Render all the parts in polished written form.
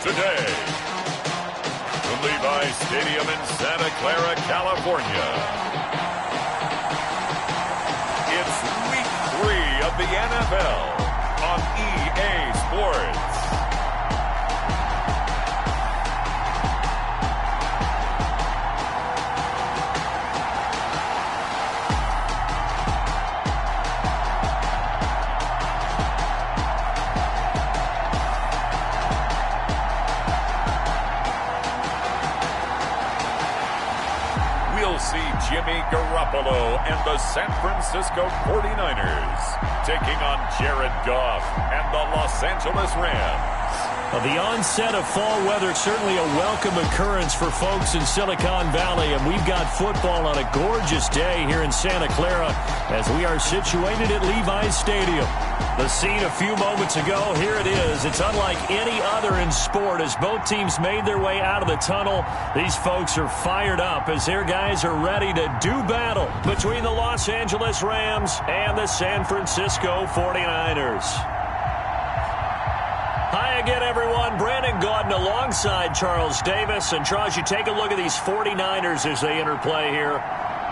today. From Levi's Stadium in Santa Clara, California. It's Week 3 of the NFL on EA Sports. Jimmy Garoppolo and the San Francisco 49ers taking on Jared Goff and the Los Angeles Rams. Well, the onset of fall weather, certainly a welcome occurrence for folks in Silicon Valley, and we've got football on a gorgeous day here in Santa Clara as we are situated at Levi's Stadium. The scene a few moments ago, here it is. It's unlike any other in sport as both teams made their way out of the tunnel. These folks are fired up as their guys are ready to do battle between the Los Angeles Rams and the San Francisco 49ers. Hi again, everyone. Brandon Gaudin alongside Charles Davis. And, Charles, you take a look at these 49ers as they interplay here.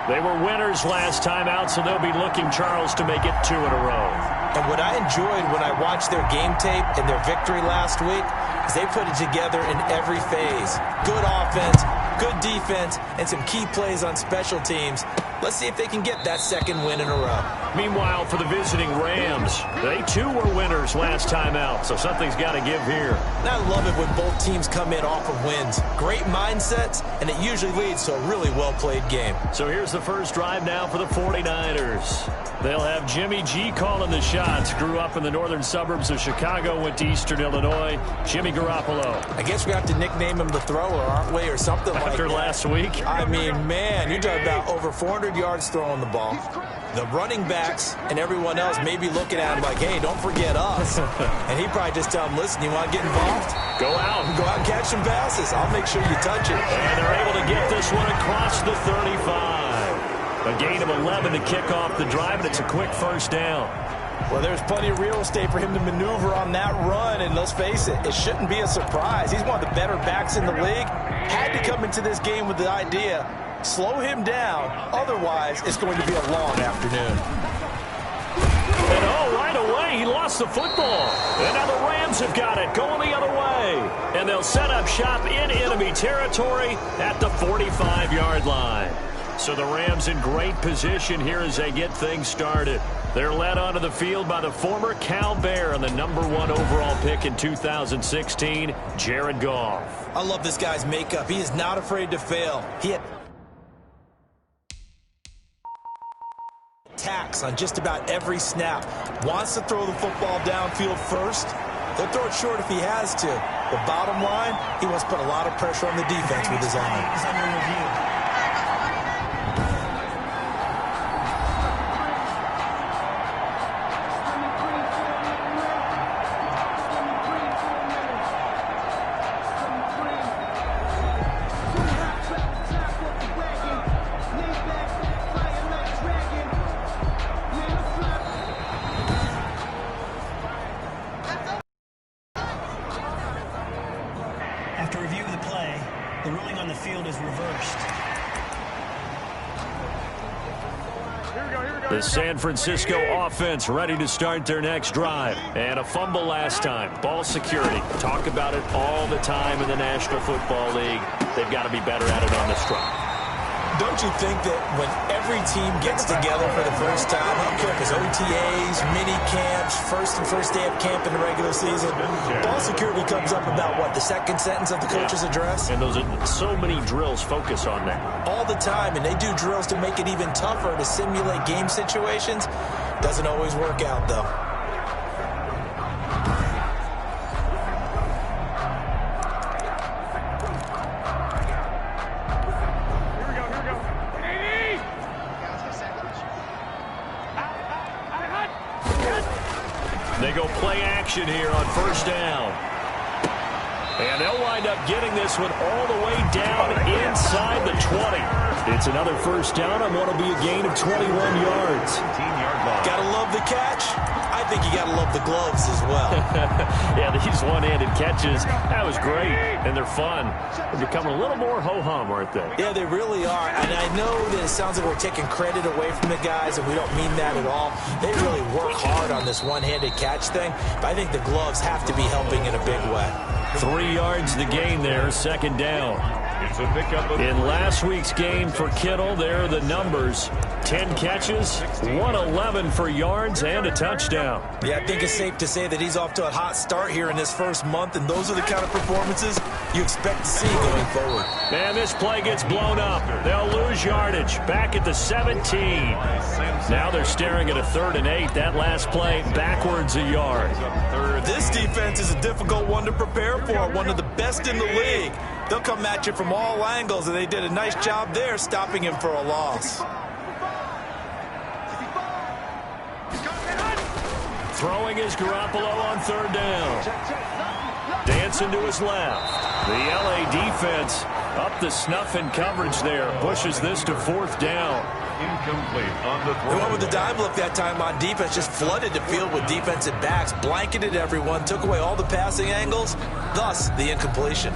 They were winners last time out, so they'll be looking, Charles, to make it 2 in a row. And what I enjoyed when I watched their game tape and their victory last week is they put it together in every phase. Good offense, good defense, and some key plays on special teams. Let's see if they can get that second win in a row. Meanwhile, for the visiting Rams, they too were winners last time out, so something's got to give here. And I love it when both teams come in off of wins. Great mindsets, and it usually leads to a really well-played game. So here's the first drive now for the 49ers. They'll have Jimmy G calling the shots. Grew up in the northern suburbs of Chicago, went to Eastern Illinois. Jimmy Garoppolo. I guess we have to nickname him the thrower, aren't we, or something like that. After last week? I mean, man, you're talking about over 400 yards throwing the ball. The running backs and everyone else may be looking at him like, hey, don't forget us. And he probably just tell him, listen, you want to get involved? Go out. Go out and catch some passes. I'll make sure you touch it. And they're able to get this one across the 35. A gain of 11 to kick off the drive, and it's a quick first down. Well, there's plenty of real estate for him to maneuver on that run, and let's face it, it shouldn't be a surprise. He's one of the better backs in the league. Had to come into this game with the idea, slow him down, otherwise it's going to be a long afternoon. And right away, he lost the football. And now the Rams have got it, going the other way. And they'll set up shop in enemy territory at the 45-yard line. So the Rams in great position here as they get things started. They're led onto the field by the former Cal Bear and the #1 overall pick in 2016, Jared Goff. I love this guy's makeup. He is not afraid to fail. He had attacks on just about every snap. Wants to throw the football downfield first. He'll throw it short if he has to. But bottom line, he wants to put a lot of pressure on the defense with his arm. After review of the play, the ruling on the field is reversed. The San Francisco offense ready to start their next drive. And a fumble last time. Ball security. Talk about it all the time in the National Football League. They've got to be better at it on this drive. Don't you think that when every team gets together for the first time, I don't care if it's OTAs, mini camps, first day of camp in the regular season, ball security comes up about, what, the second sentence of the coach's address? And those are so many drills focus on that. All the time, and they do drills to make it even tougher to simulate game situations. Doesn't always work out, though. They go play action here on first down. And they'll wind up getting this one all the way down inside the 20. It's another first down on what will be a gain of 21 yards. Gotta love the catch. I think you got to love the gloves as well. Yeah, these one-handed catches, that was great, and they're fun. They're becoming a little more ho-hum, aren't they? Yeah, they really are. And I know that it sounds like we're taking credit away from the guys, and we don't mean that at all. They really work hard on this one-handed catch thing, but I think the gloves have to be helping in a big way. 3 yards to gain there, second down. In last week's game for Kittle, there are the numbers. 10 catches, 111 for yards, and a touchdown. Yeah, I think it's safe to say that he's off to a hot start here in this first month, and those are the kind of performances you expect to see going forward. And this play gets blown up. They'll lose yardage. Back at the 17. Now they're staring at a 3rd and 8. That last play, backwards a yard. This defense is a difficult one to prepare for, one of the best in the league. They'll come at you from all angles, and they did a nice job there stopping him for a loss. Throwing is Garoppolo on 3rd down. Dancing to his left. The LA defense up the snuff in coverage there. Pushes this to 4th down. Incomplete on the throw. They went with the dive look that time on defense. Just flooded the field with defensive backs. Blanketed everyone. Took away all the passing angles. Thus, the incompletion.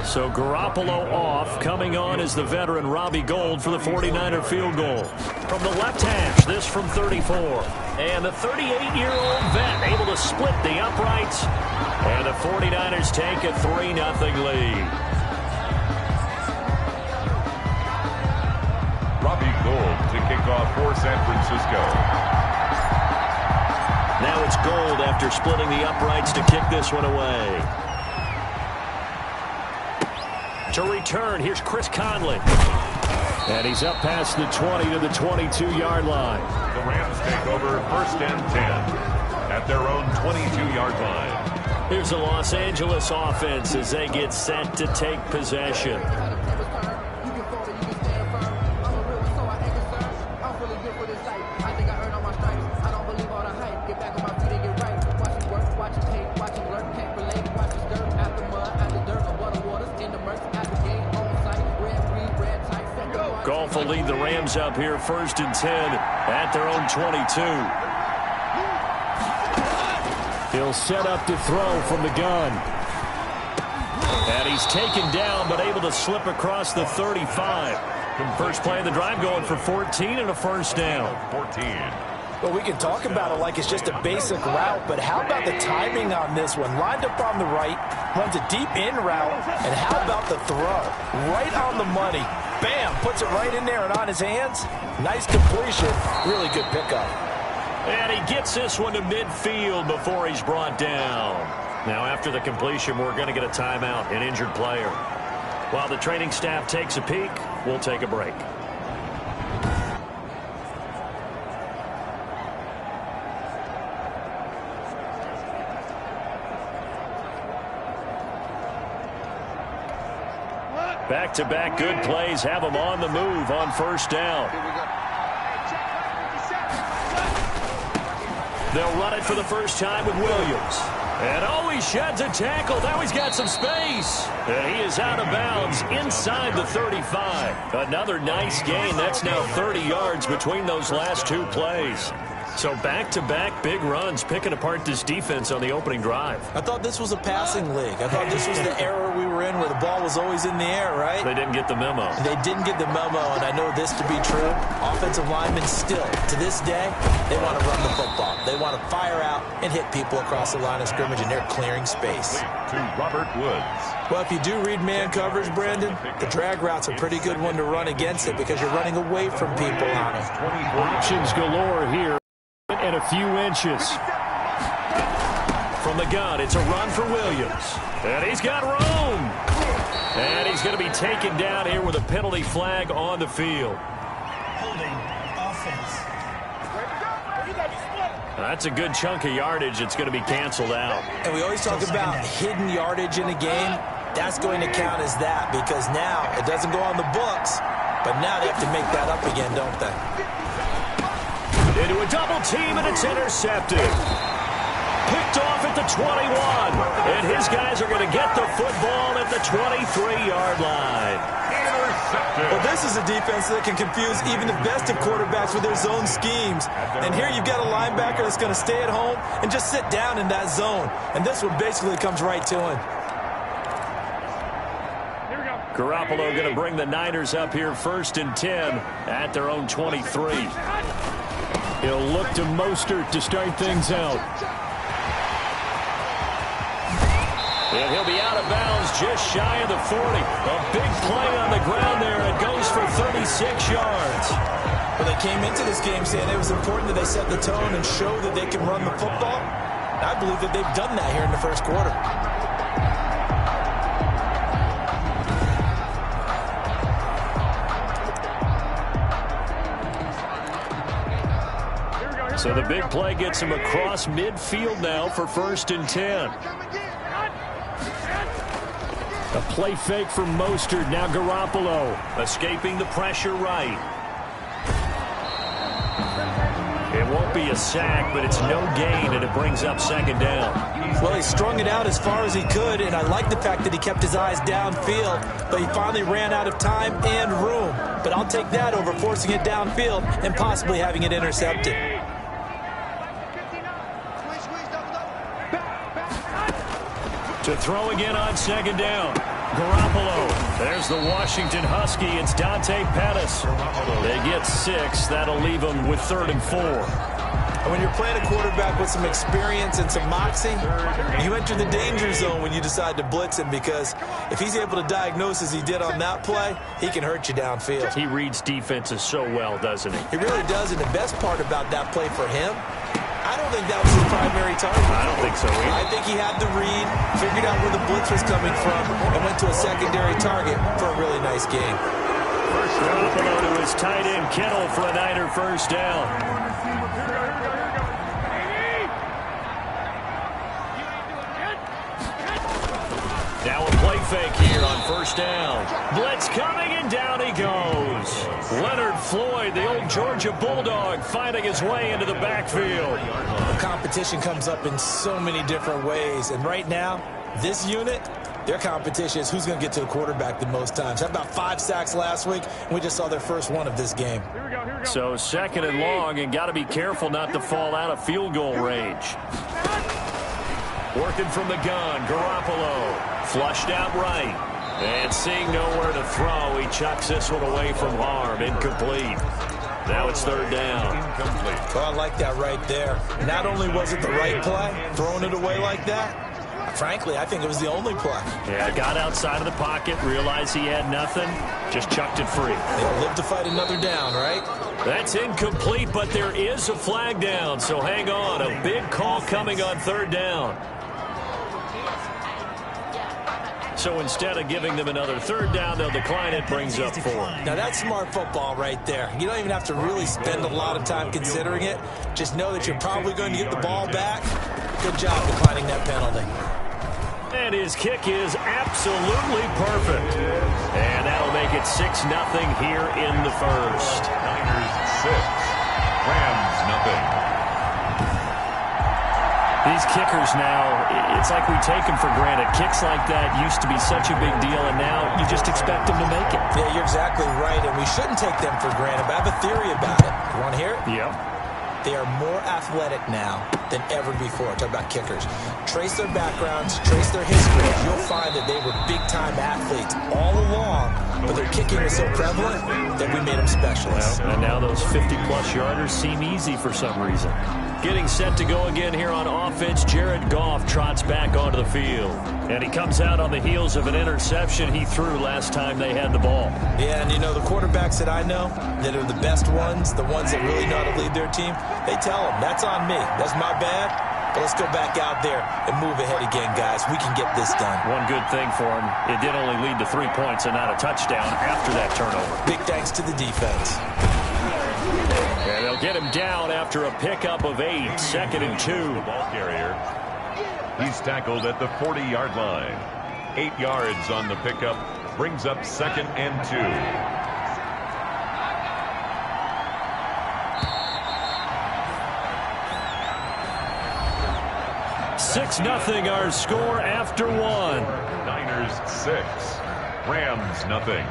So Garoppolo off. Coming on is the veteran Robbie Gould for the 49er field goal. From the left hash, this from 34. And the 38-year-old vet able to split the uprights. And the 49ers take a 3-0 lead. Robbie Gould to kick off for San Francisco. Now it's Gould after splitting the uprights to kick this one away. To return, here's Chris Conley. And he's up past the 20 to the 22-yard line. The Rams take over 1st and 10 at their own 22-yard line. Here's the Los Angeles offense as they get set to take possession. Goff will lead the Rams up here 1st and 10 at their own 22. He'll set up to throw from the gun. And he's taken down but able to slip across the 35. First play of the drive going for 14 and a 1st down. 14. Well, we can talk about it like it's just a basic route, but how about the timing on this one? Lined up on the right, runs a deep in route, and how about the throw? Right on the money. Bam, puts it right in there and on his hands. Nice completion. Really good pickup. And he gets this one to midfield before he's brought down. Now, after the completion, we're going to get a timeout, an injured player. While the training staff takes a peek, we'll take a break. Back-to-back good plays have them on the move on 1st down. They'll run it for the first time with Williams. And oh, he sheds a tackle. Now he's got some space. And he is out of bounds inside the 35. Another nice gain. That's now 30 yards between those last 2 plays. So back-to-back big runs, picking apart this defense on the opening drive. I thought this was a passing league. I thought this was the era we were in where the ball was always in the air, right? They didn't get the memo. They didn't get the memo, and I know this to be true. Offensive linemen still, to this day, they want to run the football. They want to fire out and hit people across the line of scrimmage, and they're clearing space. To Robert Woods. Well, if you do read man coverage, Brandon, the drag route's a pretty good one to run against it because you're running away from people on it. Options galore here. And a few inches. From the gun, it's a run for Williams. And he's got room. And he's going to be taken down here with a penalty flag on the field. Holding offense. That's a good chunk of yardage. It's going to be canceled out. And we always talk about hidden yardage in a game. That's going to count as that because now it doesn't go on the books, but now they have to make that up again, don't they? Into a double team, and it's intercepted. Picked off at the 21. And his guys are going to get the football at the 23-yard line. Well, this is a defense that can confuse even the best of quarterbacks with their zone schemes. And here you've got a linebacker that's going to stay at home and just sit down in that zone. And this one basically comes right to him. Garoppolo going to bring the Niners up here 1st and 10 at their own 23. He'll look to Mostert to start things out. And he'll be out of bounds just shy of the 40. A big play on the ground there. It goes for 36 yards. Well, they came into this game saying it was important that they set the tone and show that they can run the football. And I believe that they've done that here in the first quarter. So the big play gets him across midfield now for 1st and 10. A play fake from Mostert. Now Garoppolo escaping the pressure right. It won't be a sack, but it's no gain, and it brings up 2nd down. Well, he strung it out as far as he could, and I like the fact that he kept his eyes downfield, but he finally ran out of time and room. But I'll take that over forcing it downfield and possibly having it intercepted. To throw again on 2nd down. Garoppolo. There's the Washington Husky. It's Dante Pettis. They get 6. That'll leave them with 3rd and 4. And when you're playing a quarterback with some experience and some moxie, you enter the danger zone when you decide to blitz him, because if he's able to diagnose as he did on that play, he can hurt you downfield. He reads defenses so well, doesn't he? He really does, and the best part about that play for him, I don't think that was his primary target. I don't think so either. I think he had the read, figured out where the blitz was coming from, and went to a secondary target for a really nice game. Garoppolo to his tight end Kittle for a Niner 1st down. Now a play fake here on 1st down. Blitz coming, and down he goes. Leonard Floyd, the old Georgia Bulldog, finding his way into the backfield. The competition comes up in so many different ways, and right now, this unit, their competition is who's going to get to the quarterback the most times. Had about 5 sacks last week, and we just saw their first one of this game. So 2nd and long, and got to be careful not to fall out of field goal range. Working from the gun, Garoppolo. Flushed out right. And seeing nowhere to throw, he chucks this one away from harm. Incomplete. Now it's 3rd down. Incomplete. Well, I like that right there. Not only was it the right play, throwing it away like that, frankly, I think it was the only play. Yeah, got outside of the pocket, realized he had nothing, just chucked it free. They'll live to fight another down, right? That's incomplete, but there is a flag down, so hang on. A big call coming on 3rd down. So instead of giving them another 3rd down, they'll decline it, brings up 4. Now that's smart football right there. You don't even have to really spend a lot of time considering it. Just know that you're probably going to get the ball back. Good job declining that penalty. And his kick is absolutely perfect. And that'll make it 6-0 here in the 1st. Niners 6, Rams nothing. These kickers now, it's like we take them for granted. Kicks like that used to be such a big deal, and now you just expect them to make it. Yeah, you're exactly right, and we shouldn't take them for granted, but I have a theory about it. You want to hear it? Yep. They are more athletic now than ever before. Talk about kickers. Trace their backgrounds, trace their history. You'll find that they were big-time athletes all along, but their kicking was so prevalent that we made them specialists. Well, and now those 50-plus yarders seem easy for some reason. Getting set to go again here on offense, Jared Goff trots back onto the field. And he comes out on the heels of an interception he threw last time they had the ball. Yeah, and you know, the quarterbacks that I know that are the best ones, the ones that really know how to lead their team, they tell them, that's on me. That's my bad. But let's go back out there and move ahead again, guys. We can get this done. One good thing for him, it did only lead to 3 points and not a touchdown after that turnover. Big thanks to the defense. And they'll get him down after a pickup of 8, 2nd and 2. Ball carrier. He's tackled at the 40-yard line. 8 yards on the pickup. Brings up 2nd and 2. 6-0 our score after one. Niners 6, Rams nothing.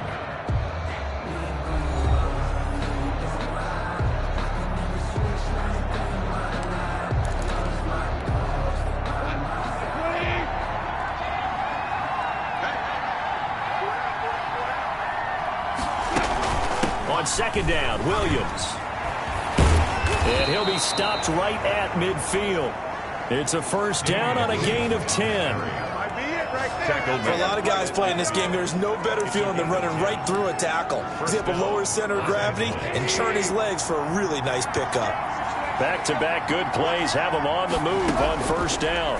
On second down, Williams. And he'll be stopped right at midfield. It's a first down on a gain of 10. For a lot of guys playing this game, there's no better feeling than running right through a tackle. He's able to lower his center of gravity and churn his legs for a really nice pickup. Back-to-back good plays have him on the move on first down.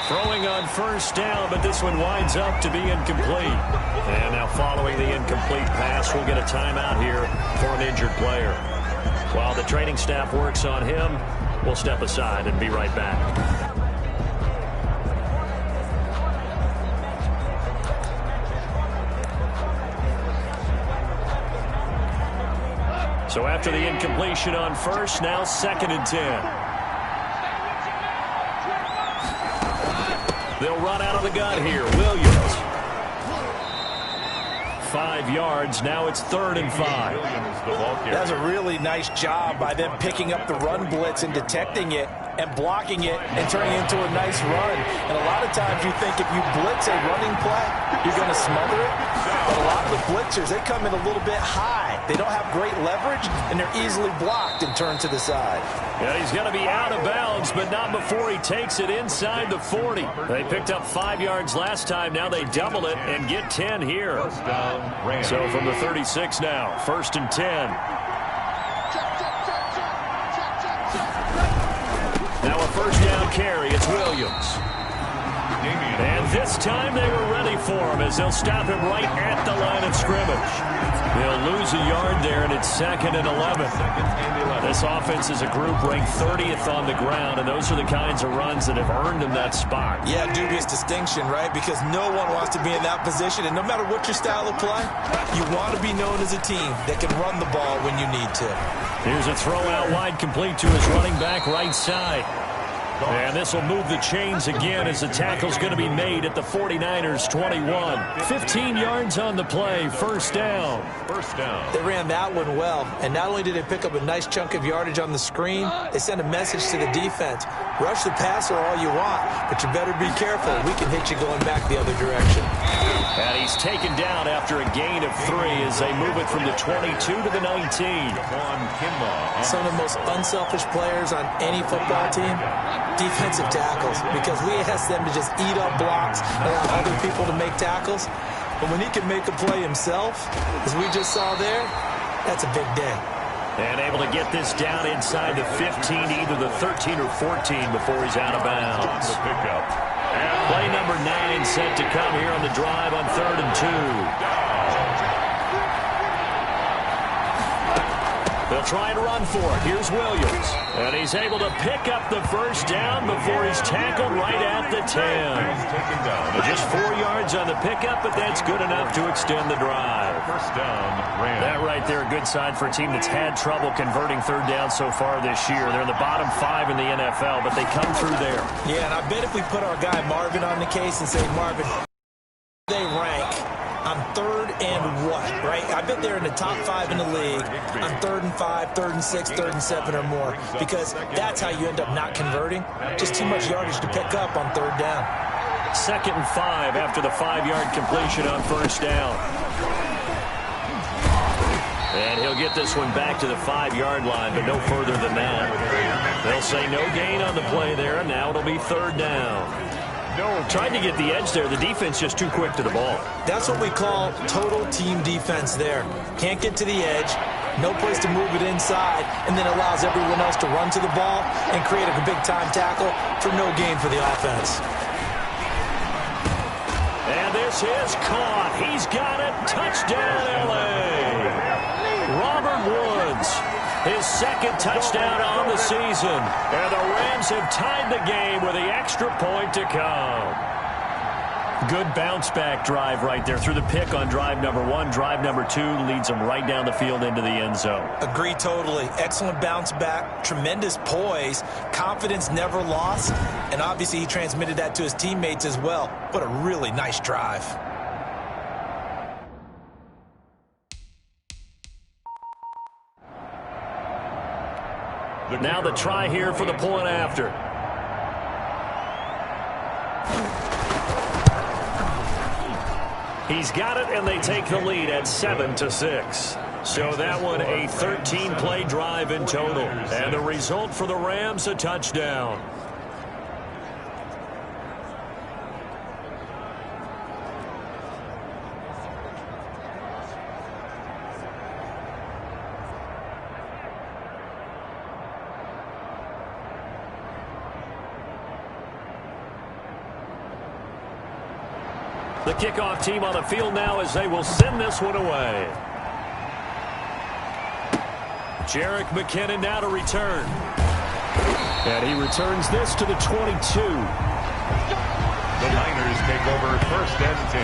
Throwing on first down, but this one winds up to be incomplete. And now following the incomplete pass, we'll get a timeout here for an injured player. While the training staff works on him, we'll step aside and be right back. So after the incompletion on first, now second and 10. They'll run out of the gun here. Williams. 5 yards. Now it's 3rd and 5. That's a really nice job by them picking up the run blitz and detecting it and blocking it and turning it into a nice run. And a lot of times you think if you blitz a running play, you're going to smother it. But a lot of the blitzers, they come in a little bit high. They don't have great leverage, and they're easily blocked and turned to the side. Yeah, he's going to be out of bounds, but not before he takes it inside the 40. They picked up 5 yards last time. Now they double it and get 10 here. So from the 36 now, 1st and 10. Now a first down carry. It's Williams. And this time they were ready for him as they'll stop him right at the line of scrimmage. They'll lose a yard there, and it's 2nd and 11. This offense is a group ranked 30th on the ground, and those are the kinds of runs that have earned them that spot. Yeah, dubious distinction, right? Because no one wants to be in that position, and no matter what your style of play, you want to be known as a team that can run the ball when you need to. Here's a throw out wide complete to his running back right side. And this will move the chains again as the tackle's going to be made at the 49ers 21. 15 yards on the play, first down. They ran that one well, and not only did they pick up a nice chunk of yardage on the screen, they sent a message to the defense. Rush the passer all you want, but you better be careful. We can hit you going back the other direction. And he's taken down after a gain of 3 as they move it from the 22 to the 19. Some of the most unselfish players on any football team, defensive tackles, because we ask them to just eat up blocks and allow other people to make tackles. But when he can make a play himself, as we just saw there, that's a big day. And able to get this down inside the 15, either the 13 or 14 before he's out of bounds. Play number 9 set to come here on the drive on 3rd and 2. They'll try and run for it. Here's Williams. And he's able to pick up the first down before he's tackled right at the 10. Just 4 yards on the pickup, but that's good enough to extend the drive. First down, Rams. That right there, a good sign for a team that's had trouble converting 3rd down so far this year. They're in the bottom 5 in the NFL, but they come through there. Yeah, and I bet if we put our guy Marvin on the case and say, Marvin, they rank on 3rd and what, right? I bet they're in the top 5 in the league on 3rd and 5, 3rd and 6, 3rd and 7 or more, because that's how you end up not converting. Just too much yardage to pick up on 3rd down. 2nd and 5 after the 5-yard completion on first down. And he'll get this one back to the 5-yard line, but no further than that. They'll say no gain on the play there, and now it'll be 3rd down. Tried to get the edge there. The defense just too quick to the ball. That's what we call total team defense there. Can't get to the edge, no place to move it inside, and then allows everyone else to run to the ball and create a big-time tackle for no gain for the offense. And this is caught. He's got it. Touchdown, L.A. Robert Woods, his 2nd touchdown on the season. And the Rams have tied the game with the extra point to come. Good bounce-back drive right there. Through the pick on drive number 1. Drive number 2 leads them right down the field into the end zone. Agree totally. Excellent bounce back, tremendous poise, confidence never lost, and obviously he transmitted that to his teammates as well. What a really nice drive. Now the try here for the point after. He's got it, and they take the lead at 7-6. So that one a 13-play drive in total. And the result for the Rams, a touchdown. The kickoff team on the field now as they will send this one away. Jerick McKinnon now to return. And he returns this to the 22. The Niners take over 1st and 10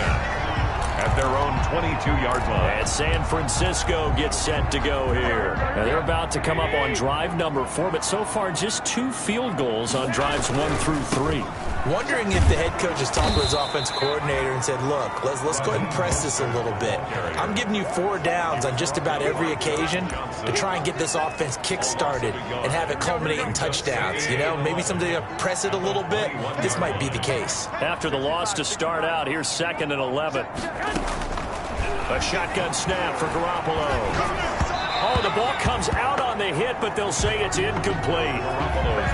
at their own 22-yard line. And San Francisco gets set to go here. Now they're about to come up on drive number 4, but so far just 2 field goals on drives 1 through 3. Wondering if the head coach has talked to his offense coordinator and said, look, let's go ahead and press this a little bit. I'm giving you 4 downs on just about every occasion to try and get this offense kick-started and have it culminate in touchdowns. You know, maybe something to press it a little bit. This might be the case. After the loss to start out, here's 2nd and 11. A shotgun snap for Garoppolo. Oh, the ball comes out on the hit, but they'll say it's incomplete.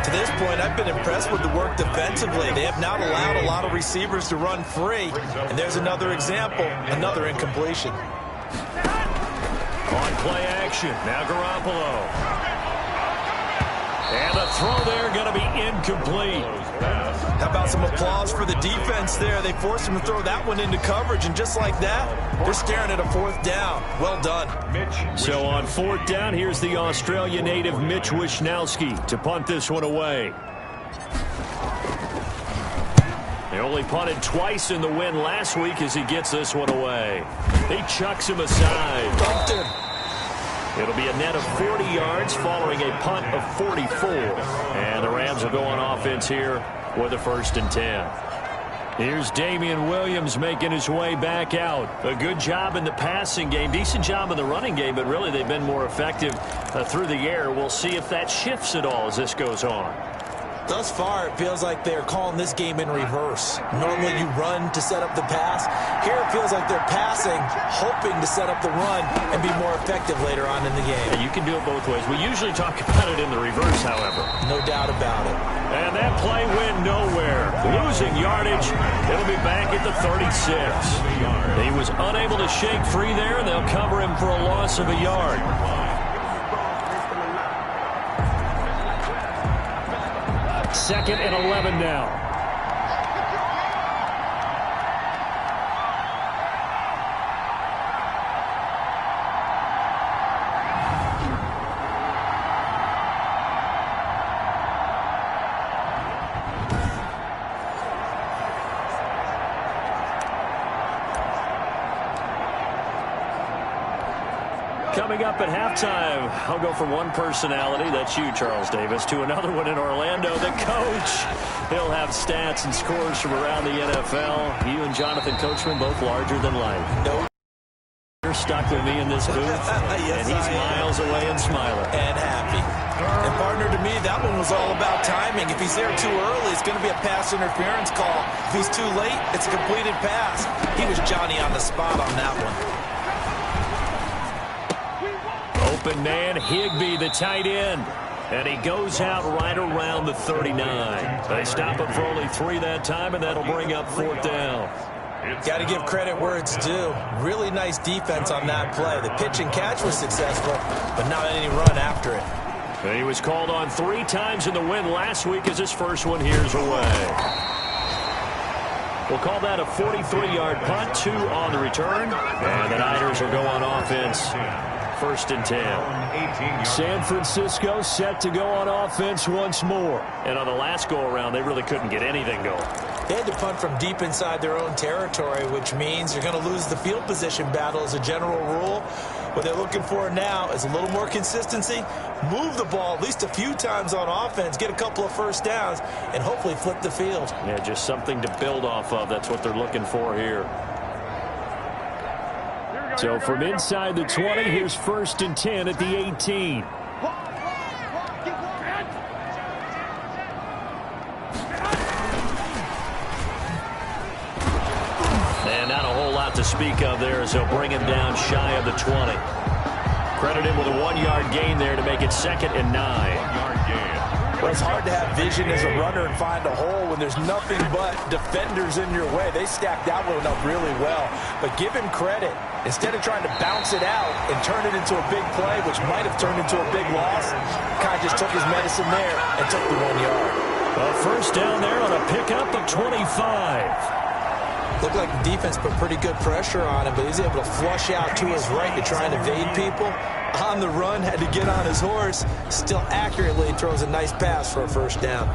To this point, I've been impressed with the work defensively. They have not allowed a lot of receivers to run free. And there's another example, another incompletion. On play action, now Garoppolo. And the throw there going to be incomplete. How about some applause for the defense there? They forced him to throw that one into coverage, and just like that, they're staring at a 4th down. Well done. So on 4th down, here's the Australia native Mitch Wishnowsky to punt this one away. They only punted twice in the win last week as he gets this one away. He chucks him aside. Bumped him. It'll be a net of 40 yards following a punt of 44. And the Rams will go on offense here with a 1st and 10. Here's Damian Williams making his way back out. A good job in the passing game, decent job in the running game, but really they've been more effective through the air. We'll see if that shifts at all as this goes on. Thus far, it feels like they're calling this game in reverse. Normally you run to set up the pass. Here it feels like they're passing, hoping to set up the run and be more effective later on in the game. Yeah, you can do it both ways. We usually talk about it in the reverse, however. No doubt about it. And that play went nowhere. Losing yardage. It'll be back at the 36. He was unable to shake free there, and they'll cover him for a loss of a yard. 2nd and 11 now. Coming up at halftime, I'll go from one personality, that's you, Charles Davis, to another one in Orlando, the coach. He'll have stats and scores from around the NFL. You and Jonathan Coachman, both larger than life. No. You're stuck with me in this booth, yes, and he's miles away and smiling. And happy. And partner, to me, that one was all about timing. If he's there too early, it's going to be a pass interference call. If he's too late, it's a completed pass. He was Johnny on the spot on that one. Open man, Higbee, the tight end. And he goes out right around the 39. They stop him for only 3 that time, and that'll bring up 4th down. Got to give credit where it's due. Really nice defense on that play. The pitch and catch was successful, but not any run after it. And he was called on 3 times in the win last week as his first one here's away. We'll call that a 43-yard punt, 2 on the return. And the Niners will go on offense. 1st and 10. San Francisco set to go on offense once more. And on the last go-around, they really couldn't get anything going. They had to punt from deep inside their own territory, which means you're going to lose the field position battle as a general rule. What they're looking for now is a little more consistency, move the ball at least a few times on offense, get a couple of first downs, and hopefully flip the field. Yeah, just something to build off of. That's what they're looking for here. So from inside the 20, here's 1st and 10 at the 18. And not a whole lot to speak of there as they'll bring him down shy of the 20. Credit him with a 1-yard gain there to make it 2nd and 9. 1-yard gain. Well, it's hard to have vision as a runner and find a hole when there's nothing but defenders in your way. They stacked that one up really well. But give him credit. Instead of trying to bounce it out and turn it into a big play, which might have turned into a big loss, kind of just took his medicine there and took the 1 yard. A first down there on a pickup of 25. Looked like the defense put pretty good pressure on him, but he was able to flush out to his right to try and evade people. On the run, had to get on his horse. Still accurately throws a nice pass for a first down.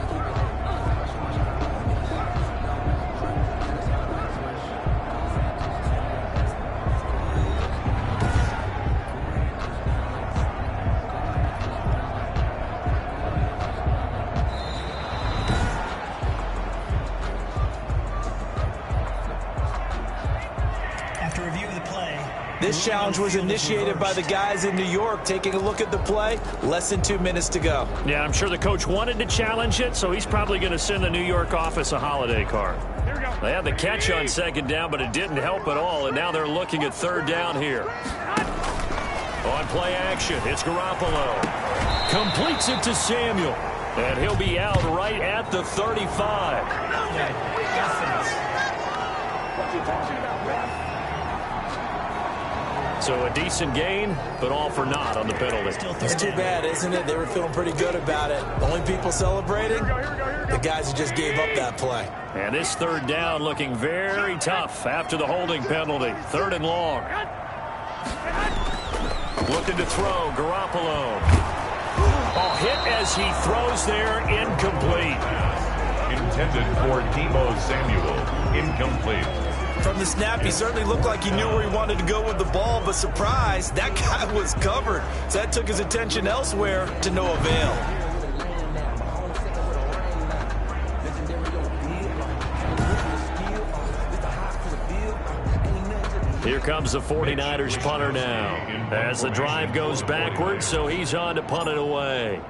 This challenge was initiated by the guys in New York. Taking a look at the play, less than 2 minutes to go. Yeah, I'm sure the coach wanted to challenge it, so he's probably going to send the New York office a holiday card. They had the catch on 2nd down, but it didn't help at all, and now they're looking at 3rd down here. On play action, it's Garoppolo. Completes it to Samuel, and he'll be out right at the 35. So a decent gain, but all for naught on the penalty. It's too bad, isn't it? They were feeling pretty good about it. The only people celebrating, the guys who just gave up that play. And this 3rd down looking very tough after the holding penalty. 3rd and long. Looking to throw, Garoppolo. Oh, hit as he throws there, incomplete. Intended for Deebo Samuel, incomplete. From the snap, he certainly looked like he knew where he wanted to go with the ball, but surprise, that guy was covered. So that took his attention elsewhere to no avail. Here comes the 49ers punter now. As the drive goes backwards, so he's on to punt it away.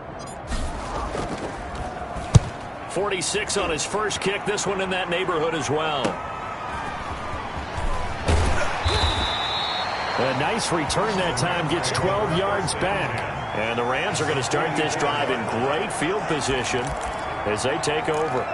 46 on his first kick. This one in that neighborhood as well. A nice return that time, gets 12 yards back. And the Rams are going to start this drive in great field position as they take over.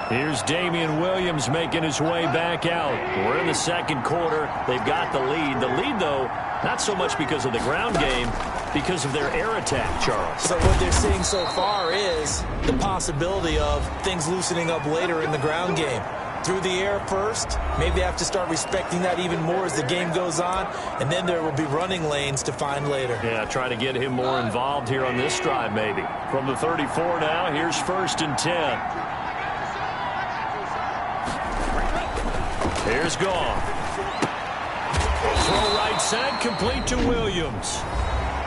Here's Damian Williams making his way back out. We're in the 2nd quarter. They've got the lead. The lead, though, not so much because of the ground game, because of their air attack, Charles. So what they're seeing so far is the possibility of things loosening up later in the ground game. Through the air first, maybe they have to start respecting that even more as the game goes on, and then there will be running lanes to find later. Yeah, try to get him more involved here on this drive maybe. From the 34 now, here's 1st and 10. Here's Goff. Throw right side, complete to Williams.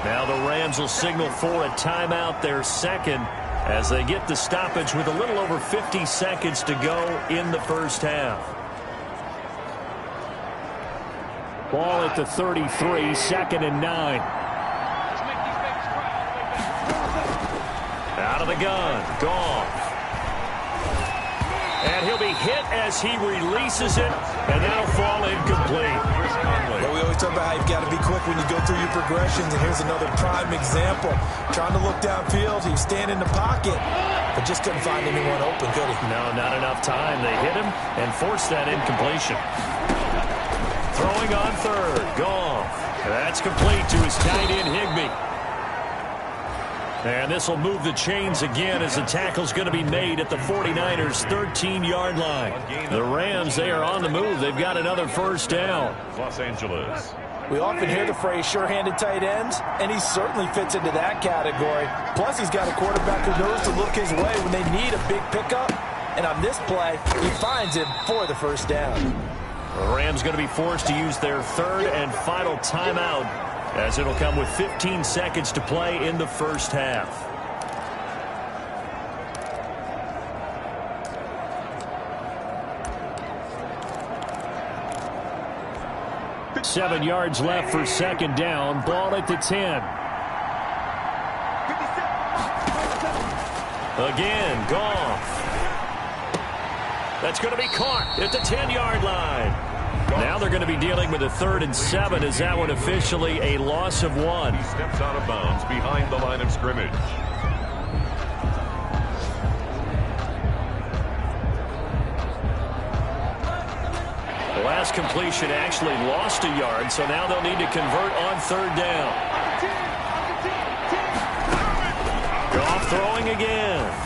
Now the Rams will signal for a timeout, their 2nd, as they get the stoppage with a little over 50 seconds to go in the first half. Ball at the 33, 2nd and 9. Out of the gun, Goff. And he'll be hit as he releases it, and that'll fall incomplete. Yeah, we always talk about how you've got to be quick when you go through your progressions, and here's another prime example. Trying to look downfield, he was standing in the pocket, but just couldn't find anyone open, could he? No, not enough time. They hit him and forced that incompletion. Throwing on 3rd, Goff. That's complete to his tight end, Higbee. And this will move the chains again as the tackle's going to be made at the 49ers' 13-yard line. The Rams, they are on the move. They've got another first down. Los Angeles. We often hear the phrase sure-handed tight ends, and he certainly fits into that category. Plus, he's got a quarterback who knows to look his way when they need a big pickup. And on this play, he finds him for the first down. The Rams going to be forced to use their third and final timeout, as it'll come with 15 seconds to play in the first half. Seven yards left for second down. Ball at the 10. Again, Goff. That's going to be caught at the 10-yard line. Now they're going to be dealing with a 3rd and 7. Is that one officially a loss of 1? He steps out of bounds behind the line of scrimmage. The last completion actually lost a yard, so now they'll need to convert on 3rd down. Goff throwing again.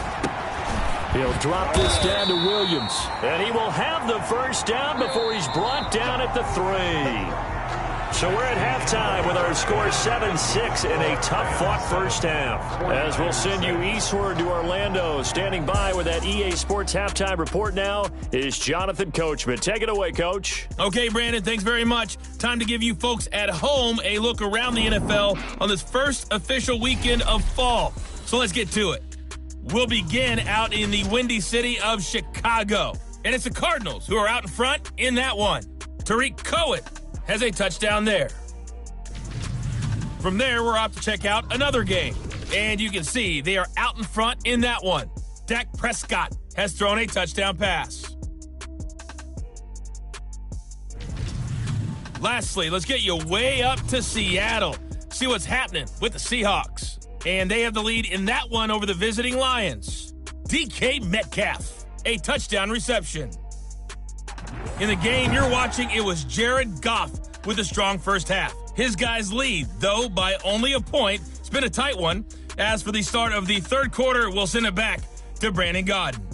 He'll drop this down to Williams, and he will have the first down before he's brought down at the 3. So we're at halftime with our score 7-6 in a tough-fought first half. As we'll send you eastward to Orlando, standing by with that EA Sports halftime report now is Jonathan Coachman. Take it away, Coach. Okay, Brandon, thanks very much. Time to give you folks at home a look around the NFL on this first official weekend of fall. So let's get to it. We'll begin out in the windy city of Chicago. And it's the Cardinals who are out in front in that one. Tariq Cohen has a touchdown there. From there, we're off to check out another game. And you can see they are out in front in that one. Dak Prescott has thrown a touchdown pass. Lastly, let's get you way up to Seattle. See what's happening with the Seahawks. And they have the lead in that one over the visiting Lions. DK Metcalf, a touchdown reception. In the game you're watching, it was Jared Goff with a strong first half. His guys lead, though, by only a point. It's been a tight one. As for the start of the third quarter, we'll send it back to Brandon Godden.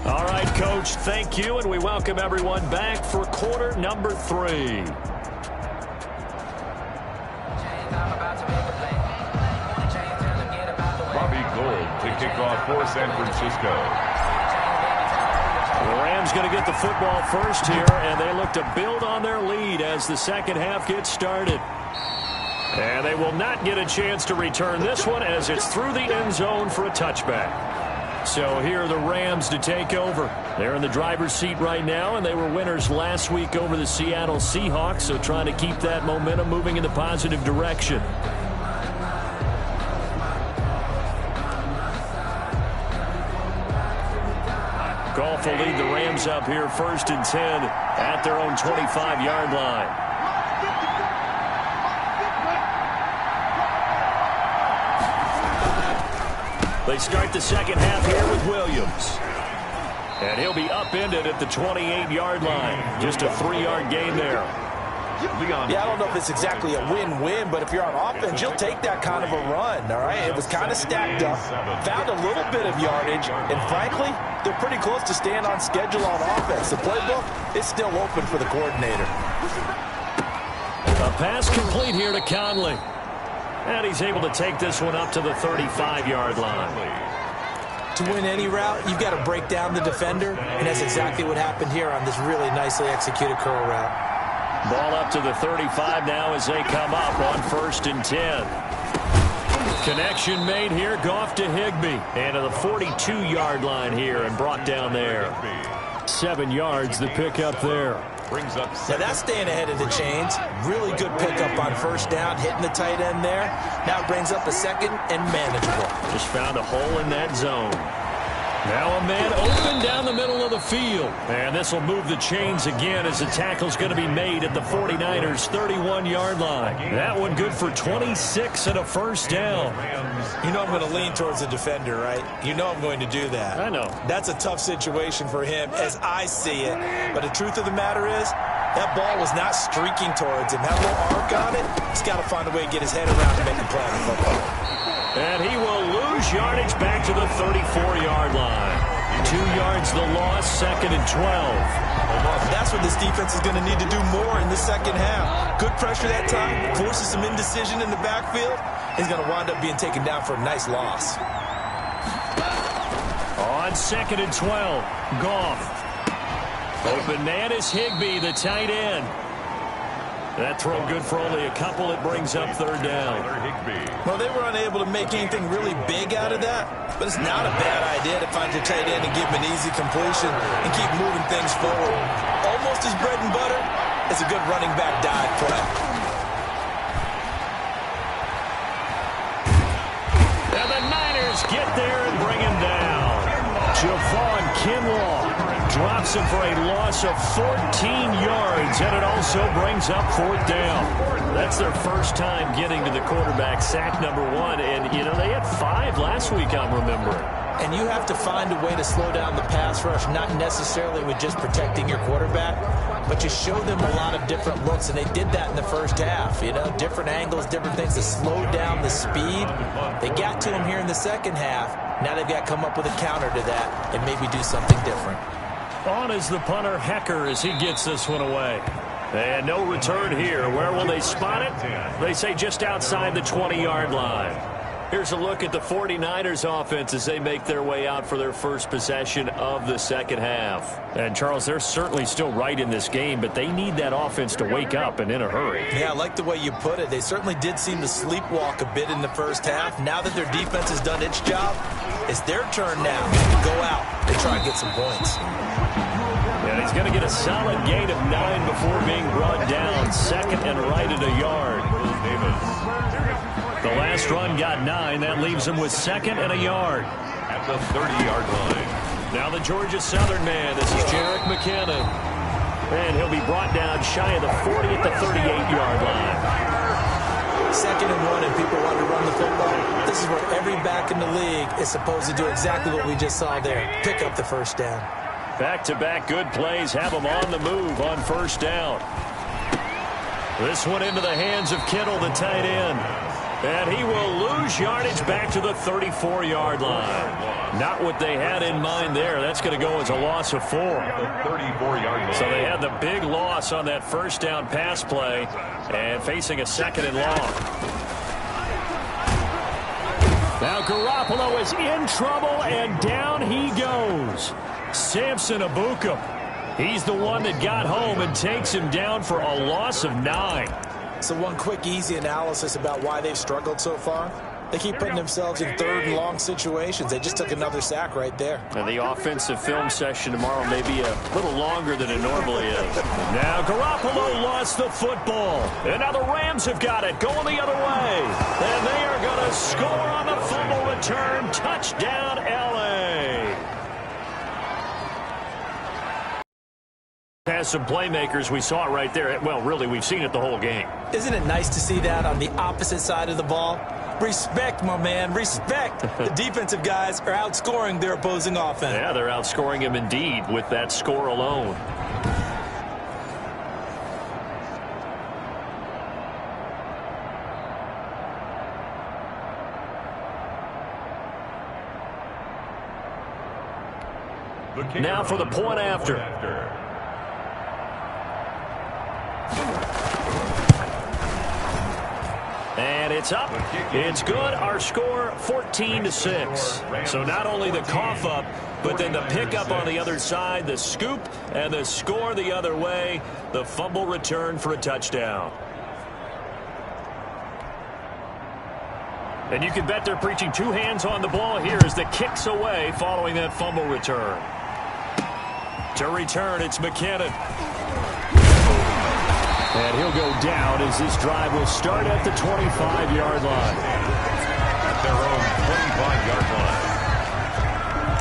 All right, Coach, thank you, and we welcome everyone back for quarter number 3. To kick off for San Francisco. The Rams going to get the football first here, and they look to build on their lead as the second half gets started. And they will not get a chance to return this one as it's through the end zone for a touchback. So here are the Rams to take over. They're in the driver's seat right now, and they were winners last week over the Seattle Seahawks, so trying to keep that momentum moving in the positive direction. Goff will lead the Rams up here 1st and 10 at their own 25-yard line. They start the second half here with Williams. And he'll be upended at the 28-yard line. Just a 3-yard gain there. Yeah, I don't know if it's exactly a win-win, but if you're on offense, you'll take that kind of a run, all right? It was kind of stacked up, found a little bit of yardage, and frankly, they're pretty close to staying on schedule on offense. The playbook is still open for the coordinator. A pass complete here to Conley. And he's able to take this one up to the 35-yard line. To win any route, you've got to break down the defender, and that's exactly what happened here on this really nicely executed curl route. Ball up to the 35 now as they come up on 1st and 10. Connection made here. Goff to Higbee. And to the 42-yard line here and brought down there. 7 yards the pick up there. Now that's staying ahead of the chains. Really good pickup on first down, hitting the tight end there. Now it brings up a second and manageable. Just found a hole in that zone. Now a man open down the middle of the field. And this will move the chains again as the tackle's going to be made at the 49ers' 31-yard line. That one good for 26 and a first down. You know I'm going to lean towards the defender, right? You know I'm going to do that. I know. That's a tough situation for him as I see it. But the truth of the matter is, that ball was not streaking towards him. Had a little arc on it. He's got to find a way to get his head around to make a play on the football. And he will lose yardage back to the 34-yard line. 2 yards the loss, 2nd and 12. That's what this defense is going to need to do more in the second half. Good pressure that time, forces some indecision in the backfield. He's going to wind up being taken down for a nice loss. On 2nd and 12, Goff. Open man is Higbee, the tight end. That throw good for only a couple. It brings up 3rd down. Well, they were unable to make anything really big out of that, but it's not a bad idea to find your tight end and give him an easy completion and keep moving things forward. Almost his bread and butter is a good running back dive play. And the Niners get there and bring him down. Javon Kinlaw drops him for a loss of 14 yards, and it also brings up 4th down. That's their first time getting to the quarterback, sack number 1. And, you know, they had 5 last week, I'm remembering. And you have to find a way to slow down the pass rush, not necessarily with just protecting your quarterback, but you show them a lot of different looks, and they did that in the first half. You know, different angles, different things to slow down the speed. They got to him here in the second half. Now they've got to come up with a counter to that and maybe do something different. On is the punter, Hecker, as he gets this one away. And no return here. Where will they spot it? They say just outside the 20-yard line. Here's a look at the 49ers offense as they make their way out for their first possession of the second half. And, Charles, they're certainly still right in this game, but they need that offense to wake up and in a hurry. Yeah, I like the way you put it. They certainly did seem to sleepwalk a bit in the first half. Now that their defense has done its job, it's their turn now to go out and try and get some points. And he's going to get a solid gain of 9 before being brought down. 2nd and right at a yard. The last run got 9. That leaves him with 2nd and a yard. At the 30-yard line. Now the Georgia Southern man. This is Jerick McKinnon. And he'll be brought down shy of the 40 at the 38-yard line. 2nd and 1 and people want to run the football. This is where every back in the league is supposed to do exactly what we just saw there. Pick up the first down. Back-to-back good plays have him on the move on first down. This one into the hands of Kittle, the tight end. And he will lose yardage back to the 34-yard line. Not what they had in mind there. That's going to go as a loss of 4. 34-yard line. So they had the big loss on that first down pass play and facing a 2nd and long. Now Garoppolo is in trouble, and down he goes. Samson Ebukam. He's the one that got home and takes him down for a loss of 9. So one quick, easy analysis about why they've struggled so far. They keep putting themselves in 3rd and long situations. They just took another sack right there. And the offensive film session tomorrow may be a little longer than it normally is. Now Garoppolo lost the football. And now the Rams have got it, going the other way. And they are going to score on the fumble return. Touchdown, L.A. Has some playmakers. We saw it right there. Well, really, we've seen it the whole game. Isn't it nice to see that on the opposite side of the ball? Respect, my man, respect. The defensive guys are outscoring their opposing offense. Yeah, they're outscoring him indeed with that score alone. Now for the point after. And it's up. It's good. Our score 14-6. So not only the cough up, but then the pickup on the other side, the scoop, and the score the other way. The fumble return for a touchdown. And you can bet they're preaching 2 hands on the ball here as the kick's away following that fumble return. To return, it's McKinnon. And he'll go down as this drive will start at the 25-yard line. At their own 25-yard line.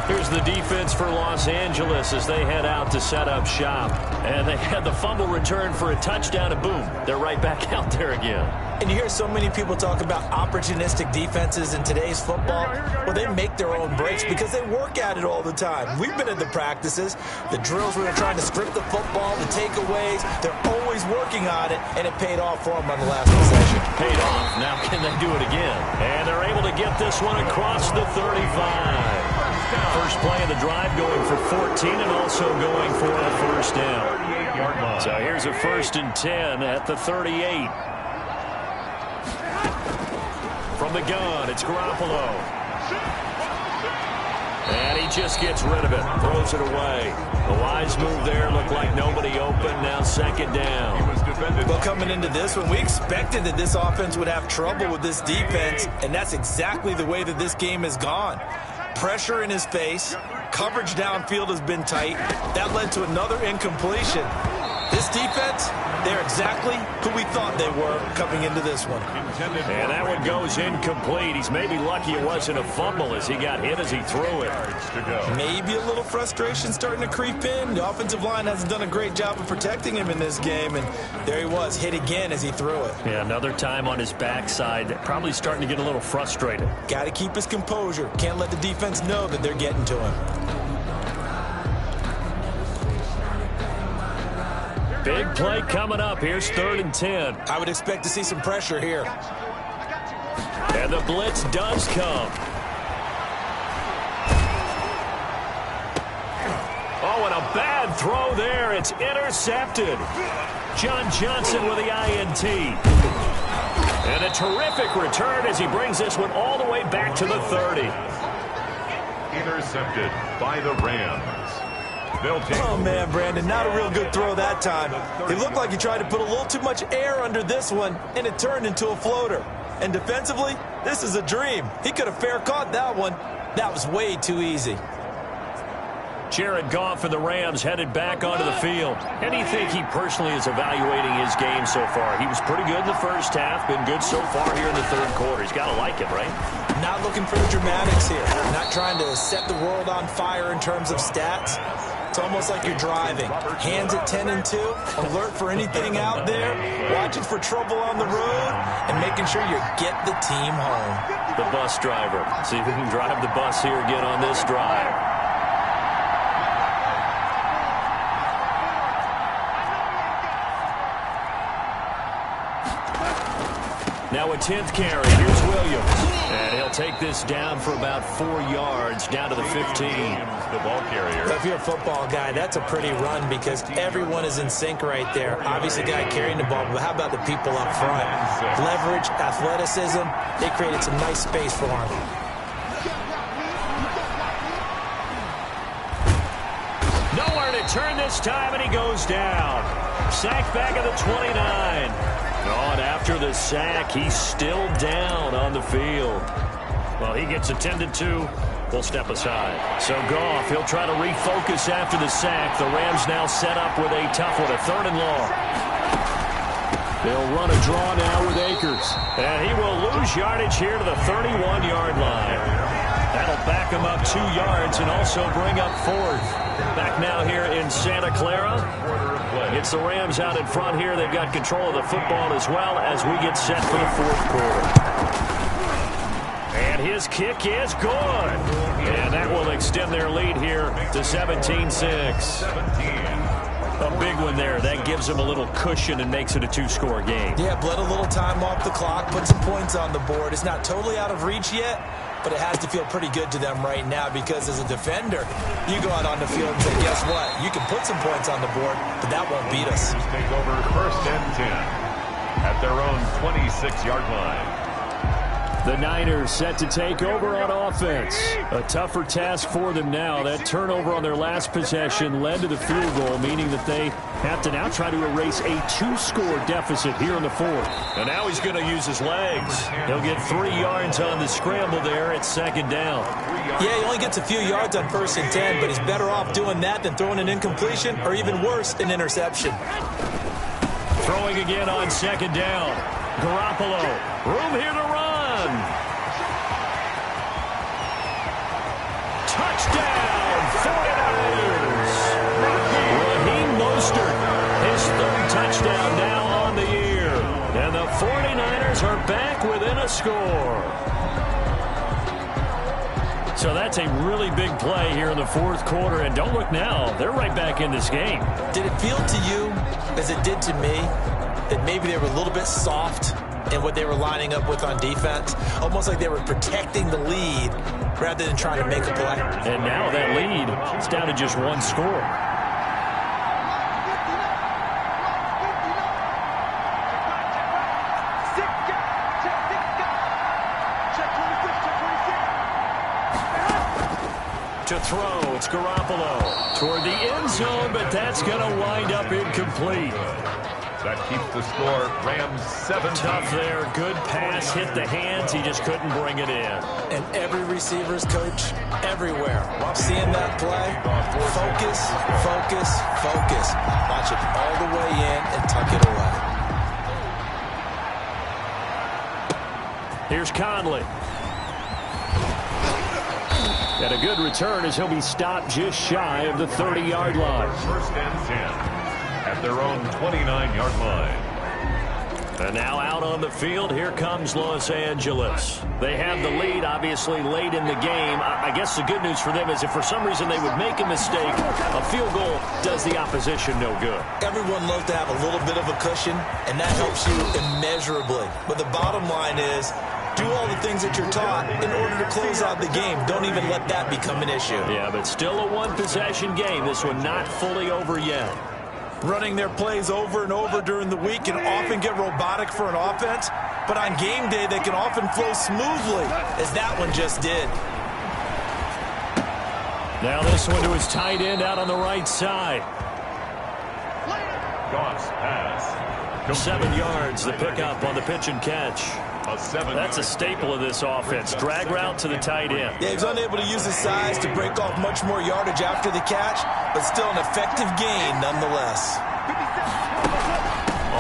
Here's the defense for Los Angeles as they head out to set up shop. And they had the fumble return for a touchdown, and boom, they're right back out there again. And you hear so many people talk about opportunistic defenses in today's football. Well, they make their own breaks because they work at it all the time. We've been at the practices, the drills where they're trying to script the football, the takeaways. They're always working on it, and it paid off for them on the last possession. Paid off. Now can they do it again? And they're able to get this one across the 35. First play of the drive going for 14 and also going for a first down. So here's a 1st and 10 at the 38. From the gun, it's Garoppolo. And he just gets rid of it, throws it away. A wise move there, looked like nobody open, now second down. Well, coming into this one, we expected that this offense would have trouble with this defense, and that's exactly the way that this game has gone. Pressure in his face, coverage downfield has been tight. That led to another incompletion. This defense, they're exactly who we thought they were coming into this one. And that one goes incomplete. He's maybe lucky it wasn't a fumble as he got hit as he threw it. Maybe a little frustration starting to creep in. The offensive line hasn't done a great job of protecting him in this game, and there he was, hit again as he threw it. Yeah, another time on his backside, probably starting to get a little frustrated. Got to keep his composure. Can't let the defense know that they're getting to him. Big play coming up. Here's 3rd and 10. I would expect to see some pressure here. And the blitz does come. Oh, and a bad throw there. It's intercepted. John Johnson with the INT. And a terrific return as he brings this one all the way back to the 30. Intercepted by the Rams. Oh, man, Brandon, not a real good throw that time. It looked like he tried to put a little too much air under this one, and it turned into a floater. And defensively, this is a dream. He could have fair caught that one. That was way too easy. Jared Goff and the Rams headed back onto the field. How do you think he personally is evaluating his game so far? He was pretty good in the first half, been good so far here in the 3rd quarter. He's got to like it, right? Not looking for the dramatics here. Not trying to set the world on fire in terms of stats. It's almost like you're driving. Hands at 10 and 2, alert for anything out there, watching for trouble on the road, and making sure you get the team home. The bus driver. See if he can drive the bus here again on this drive. Now a 10th carry. Here's Williams. And he'll take this down for about 4 yards, down to the 15. The ball carrier. If you're a football guy, that's a pretty run because everyone is in sync right there. Obviously, the guy carrying the ball, but how about the people up front? Leverage, athleticism, they created some nice space for him. Nowhere to turn this time, and he goes down. Sacked back at the 29. Oh, and after the sack, he's still down on the field. Well, he gets attended to. We'll step aside. So Goff, he'll try to refocus after the sack. The Rams now set up with a tough one, a 3rd and long. They'll run a draw now with Akers. And he will lose yardage here to the 31-yard line. That'll back him up 2 yards and also bring up 4th. Back now here in Santa Clara. It's the Rams out in front here. They've got control of the football as well as we get set for the 4th quarter. And his kick is good. And that will extend their lead here to 17-6. A big one there. That gives them a little cushion and makes it a 2-score game. Yeah, bled a little time off the clock, put some points on the board. It's not totally out of reach yet, but it has to feel pretty good to them right now because as a defender, you go out on the field and say, guess what? You can put some points on the board, but that won't beat us. Take over 1st and 10 at their own 26-yard line. The Niners set to take over on offense. A tougher task for them now. That turnover on their last possession led to the field goal, meaning that they have to now try to erase a 2-score deficit here in the 4th. And now he's going to use his legs. He'll get 3 yards on the scramble there at 2nd down. Yeah, he only gets a few yards on 1st and 10, but he's better off doing that than throwing an incompletion or even worse, an interception. Throwing again on 2nd down. Garoppolo, room here to run. Touchdown, 49ers. Raheem Mostert, his 3rd touchdown now on the year. And the 49ers are back within a score. So that's a really big play here in the 4th quarter. And don't look now, they're right back in this game. Did it feel to you, as it did to me, that maybe they were a little bit soft in what they were lining up with on defense? Almost like they were protecting the lead rather than trying to make a play. And now that lead is down to just 1 score. to throw. It's Garoppolo toward the end zone, but that's going to wind up incomplete. That keeps the score Rams 7. Tough there. Good pass. Hit the hands. He just couldn't bring it in. And every receiver's coach everywhere. Seeing that play, focus, focus, focus. Watch it all the way in and tuck it away. Here's Conley. And a good return as he'll be stopped just shy of the 30-yard line. First and 10 at their own 29-yard line. And now out on the field, here comes Los Angeles. They have the lead, obviously, late in the game. I guess the good news for them is if for some reason they would make a mistake, a field goal does the opposition no good. Everyone loves to have a little bit of a cushion, and that helps you immeasurably. But the bottom line is, do all the things that you're taught in order to close out the game. Don't even let that become an issue. Yeah, but still a one-possession game. This one not fully over yet. Running their plays over and over during the week can often get robotic for an offense, but on game day they can often flow smoothly, as that one just did. Now this one to his tight end out on the right side. Goss pass. 7 yards, the pickup on the pitch and catch. That's a staple of this offense. Drag route to the tight end. Yeah, he's unable to use his size to break off much more yardage after the catch, but still an effective gain nonetheless.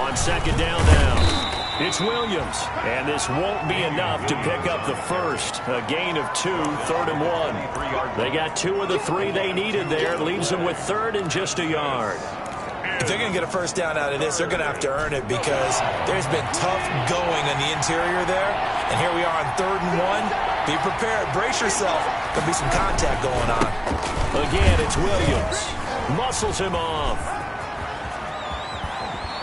On second down now, it's Williams. And this won't be enough to pick up the first. A gain of 2, 3rd and 1. They got 2 of the 3 they needed there. Leaves them with 3rd and just a yard. If they're going to get a first down out of this, they're going to have to earn it because there's been tough going on the interior there. And here we are on 3rd and 1. Be prepared. Brace yourself. There'll be some contact going on. Again, it's Williams. Muscles him off.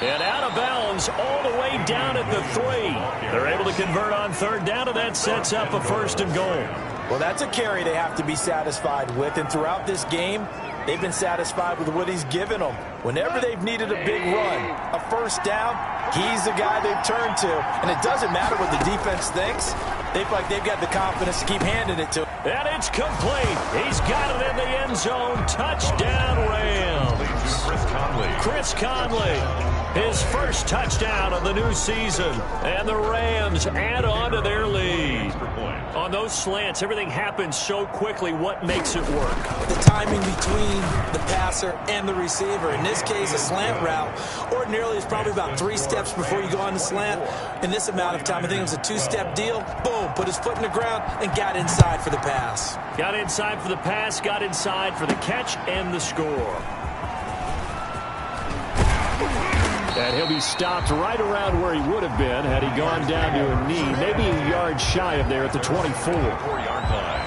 And out of bounds all the way down at the 3. They're able to convert on 3rd down, and that sets up a 1st and goal. Well, that's a carry they have to be satisfied with. And throughout this game, they've been satisfied with what he's given them. Whenever they've needed a big run, a first down, he's the guy they've turned to. And it doesn't matter what the defense thinks. They feel like they've got the confidence to keep handing it to him. And it's complete. He's got it in the end zone. Touchdown, Rams. Chris Conley, his first touchdown of the new season. And the Rams add on to their lead. On those slants, everything happens so quickly. What makes it work? The timing between the passer and the receiver. In this case, a slant route ordinarily is probably about 3 steps before you go on the slant. In this amount of time, I think it was a 2-step deal. Boom, put his foot in the ground and got inside for the pass. Got inside for the pass, got inside for the catch and the score. And he'll be stopped right around where he would have been had he gone down to a knee, maybe a yard shy of there at the 24. 4-yard line.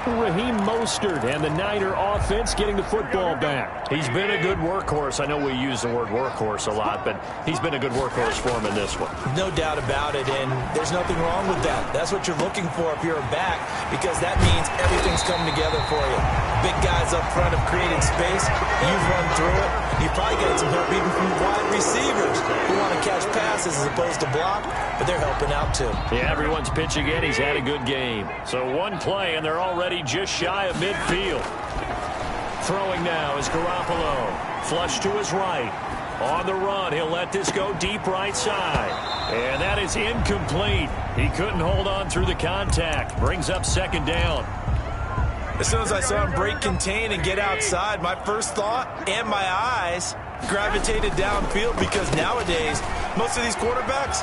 Raheem Mostert and the Niner offense getting the football back. He's been a good workhorse. I know we use the word workhorse a lot, but he's been a good workhorse for him in this one. No doubt about it, and there's nothing wrong with that. That's what you're looking for if you're a back, because that means everything's coming together for you. Big guys up front have created space. You've run through it. You've probably got some help even from the wide receivers who want to catch passes as opposed to block, but they're helping out too. Yeah, everyone's pitching in. He's had a good game. So one play, and they're already just shy of midfield. Throwing now is Garoppolo. Flush to his right. On the run, he'll let this go deep right side. And that is incomplete. He couldn't hold on through the contact. Brings up 2nd down. As soon as I saw him break contain and get outside, my first thought and my eyes gravitated downfield, because nowadays, most of these quarterbacks,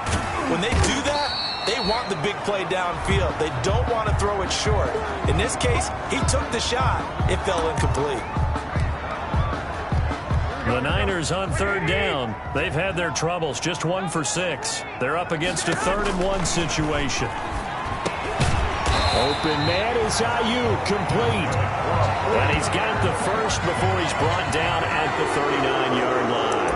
when they do that, they want the big play downfield. They don't want to throw it short. In this case, he took the shot. It fell incomplete. The Niners on 3rd down. They've had their troubles, just 1 for 6. They're up against a 3rd and 1 situation. Open man is Ayuk, complete. And he's got the first before he's brought down at the 39-yard line.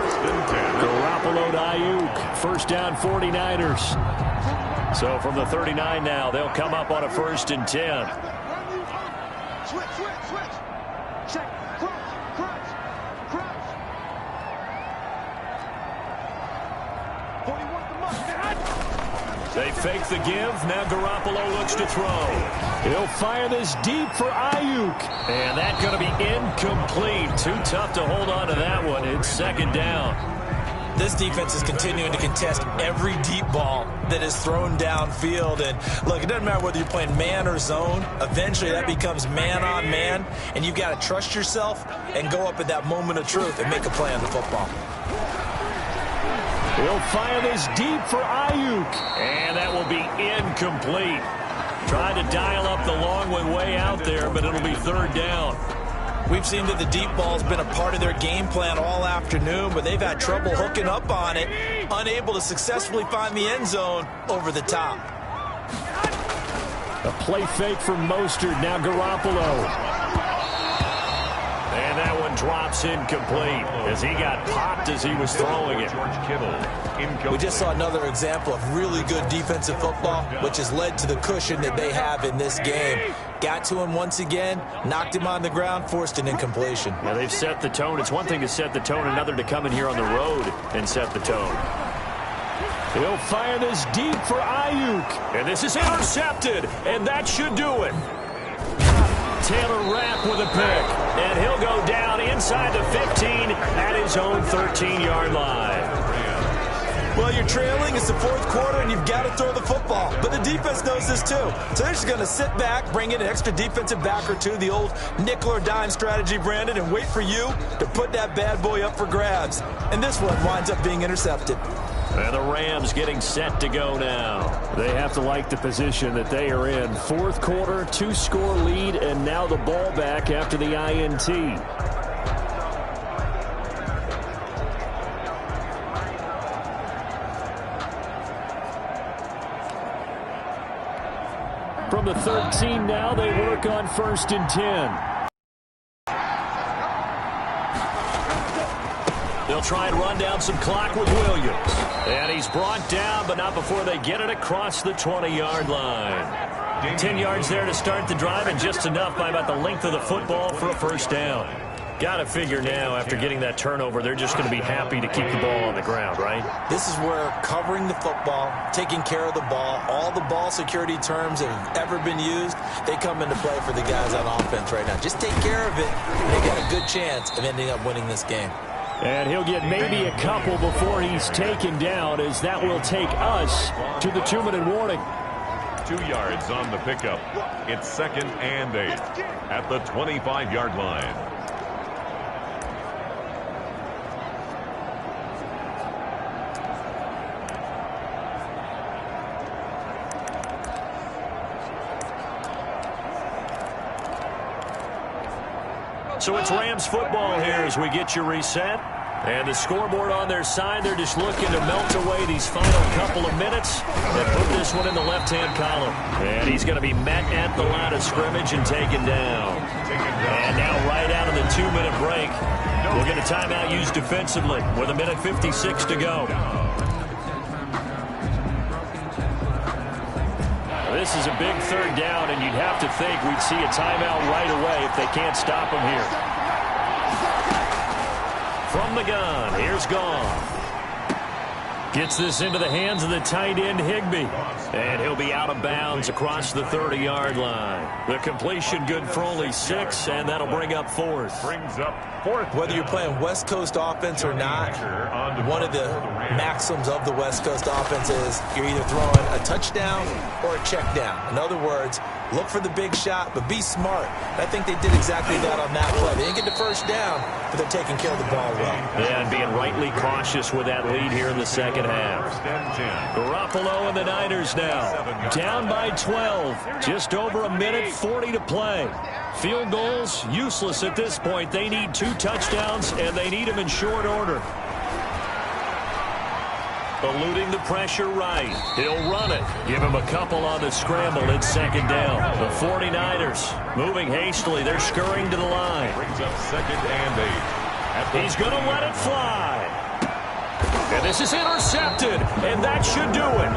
Garoppolo to Ayuk, first down 49ers. So from the 39 now, they'll come up on a 1st and 10. Switch. Check. Crouch. 41 the mark. They fake the give. Now Garoppolo looks to throw. He'll fire this deep for Ayuk. And that's going to be incomplete. Too tough to hold on to that one. It's second down. This defense is continuing to contest every deep ball that is thrown downfield. And look, it doesn't matter whether you're playing man or zone. Eventually that becomes man on man. And you've got to trust yourself and go up at that moment of truth and make a play on the football. He'll fire this deep for Ayuk. And that will be incomplete. Trying to dial up the long one way out there, but it'll be third down. We've seen that the deep ball's been a part of their game plan all afternoon, but they've had trouble hooking up on it, unable to successfully find the end zone over the top. A play fake from Mostert, now Garoppolo. And that one drops incomplete as he got popped as he was throwing it. We just saw another example of really good defensive football, which has led to the cushion that they have in this game. Got to him once again, knocked him on the ground, forced an incompletion. Yeah, they've set the tone. It's one thing to set the tone, another to come in here on the road and set the tone. He'll fire this deep for Ayuk. And this is intercepted, and that should do it. Taylor Rapp with a pick. And he'll go down inside the 15 at his own 13-yard line. Well, you're trailing. It's the fourth quarter, and you've got to throw the football. But the defense knows this, too. So they're just going to sit back, bring in an extra defensive back or two, the old nickel or dime strategy, Brandon, and wait for you to put that bad boy up for grabs. And this one winds up being intercepted. And the Rams getting set to go now. They have to like the position that they are in. Fourth quarter, 2-score lead, and now the ball back after the INT. From the 13 now, they work on 1st and 10. They'll try and run down some clock with Williams. And he's brought down, but not before they get it across the 20-yard line. 10 yards there to start the drive, and just enough by about the length of the football for a first down. Got to figure now, after getting that turnover, they're just going to be happy to keep the ball on the ground, right? This is where covering the football, taking care of the ball, all the ball security terms that have ever been used, they come into play for the guys on offense right now. Just take care of it, and they got a good chance of ending up winning this game. And he'll get maybe a couple before he's taken down, as that will take us to the 2-minute warning. 2 yards on the pickup. It's 2nd and 8 at the 25-yard line. So it's Rams football here as we get you reset. And the scoreboard on their side, they're just looking to melt away these final couple of minutes and put this one in the left-hand column. And he's going to be met at the line of scrimmage and taken down. And now right out of the 2-minute break, we'll get a timeout used defensively with 1:56 to go. This is a big third down, and you'd have to think we'd see a timeout right away if they can't stop him here. From the gun, here's Goff. Gets this into the hands of the tight end, Higbee. And he'll be out of bounds across the 30-yard line. The completion good for only 6, and that'll bring up 4th. Brings up 4th. Whether you're playing West Coast offense or not, one of the maxims of the West Coast offense is you're either throwing a touchdown or a check down. In other words, look for the big shot, but be smart. And I think they did exactly that on that play. They didn't get the first down, but they're taking care of the ball well. Yeah, and being rightly cautious with that lead here in the second half. Garoppolo and the Niners now. Down by 12. Just over 1:40 to play. Field goals, useless at this point. They need 2 touchdowns, and they need them in short order. Eluding the pressure right. He'll run it. Give him a couple on the scramble. It's second down. The 49ers moving hastily. They're scurrying to the line. Brings up 2nd and 8. He's going to let it fly. And this is intercepted. And that should do it.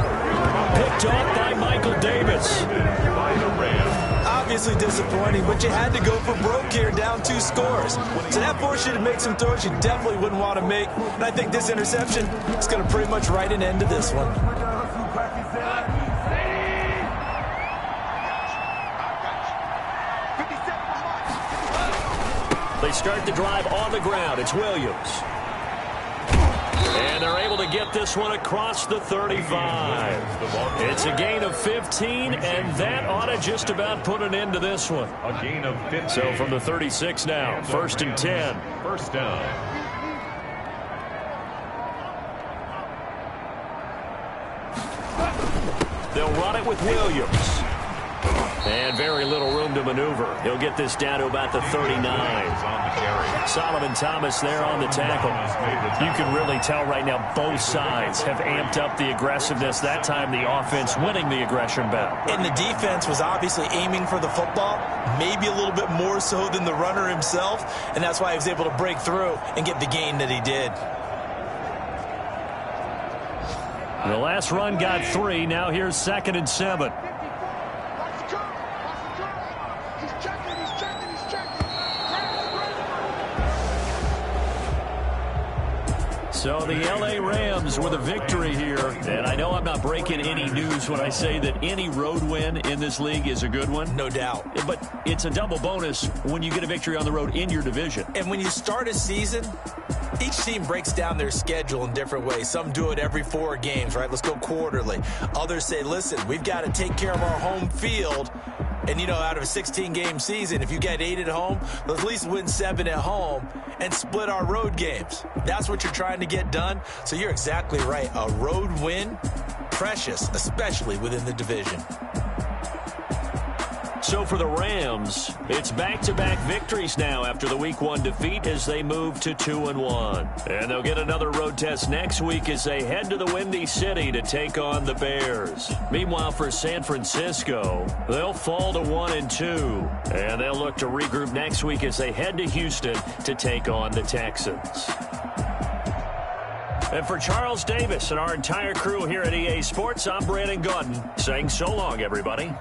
Picked off by Michael Davis. By the Rams. Obviously disappointing, but you had to go for broke here, down 2 scores. So that forced you to make some throws you definitely wouldn't want to make. And I think this interception is going to pretty much write an end to this one. They start the drive on the ground. It's Williams. And they're able to get this one across the 35. It's a gain of 15, and that ought to just about put an end to this one. A gain of 15. So from the 36 now, 1st and 10. First down. They'll run it with Williams. And very little room to maneuver. He'll get this down to about the 39. Solomon Thomas there on the tackle. You can really tell right now both sides have amped up the aggressiveness. That time the offense winning the aggression battle. And the defense was obviously aiming for the football, maybe a little bit more so than the runner himself, and that's why he was able to break through and get the gain that he did. The last run got 3. Now here's 2nd and 7. So the L.A. Rams with a victory here. And I know I'm not breaking any news when I say that any road win in this league is a good one. No doubt. But it's a double bonus when you get a victory on the road in your division. And when you start a season, each team breaks down their schedule in different ways. Some do it every 4 games, right? Let's go quarterly. Others say, listen, we've got to take care of our home field. And, you know, out of a 16-game season, if you get 8 at home, let's at least win 7 at home and split our road games. That's what you're trying to get done. So you're exactly right. A road win, precious, especially within the division. So for the Rams, it's back-to-back victories now after the Week 1 defeat as they move to 2-1. And they'll get another road test next week as they head to the Windy City to take on the Bears. Meanwhile, for San Francisco, they'll fall to 1-2. And they'll look to regroup next week as they head to Houston to take on the Texans. And for Charles Davis and our entire crew here at EA Sports, I'm Brandon Gaudin saying so long, everybody.